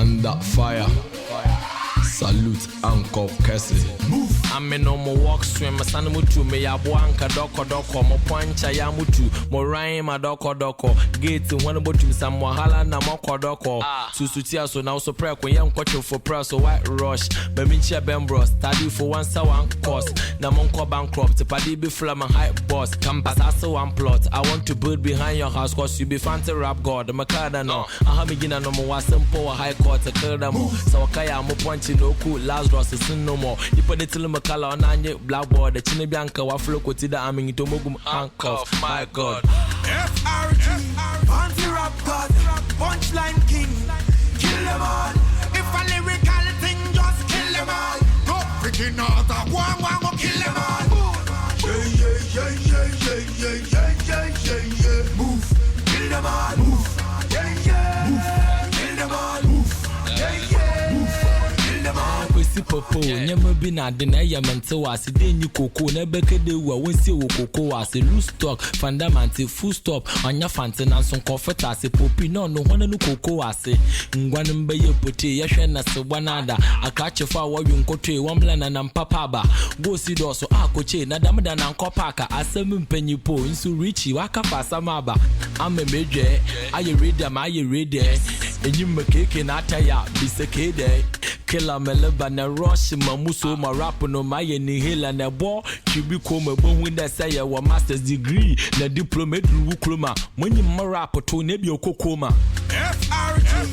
Under fire. Salute Uncle Kessie. I'm in no more walk swim, my son mutu, me ya buanka doko, mo pancha ya mutu, mo rhyme a doko, gate one about to some wahala na moko doko. Susutia so now so prayer when young coach for press so white rush, Bemincha Bembros, study for one course, na monko bankrupt, padi be flam and high boss, campus also one plot. I want to build behind your house cause you be fancy rap god, Makada no, I have begin no more simple high court, a kerdamo, so kaya mo punching no cool, Lazarus is no more. You put it till color on anye blackboard, the chine bianca waflo kotida aming to mogum handcuff. My God. FRG, fancy rap god, punchline king, kill them all. If a lyrical thing, just kill them all. Go freaking out, one, kill them all. Yeah. Move, kill them all. Move, yeah. Move, kill them all. Move, yeah. Move, kill them all. Popo, nyama bi na de na ya mente wase de nyi koko na bekede wa wonsi wo koko wase loose stock fundamental full stop anya fante na so comfort ase popi no hono no koko wase ngwan mbe ye pote ye hwe na se bwanada akache fa wo nkoto wamla na mpapa ba go si do so akoche na damda na nkopa aka asem mpanyi po nsu richi waka fa samaba amemedwe aye ready enyim keke na ataya bisekede killer me leba na rush mamuso ma rap no ma ye ni hela na bo chibi ko ma bohu da say wa master's degree na diploma du kloma monyi ma rap to na bi okokoma FRG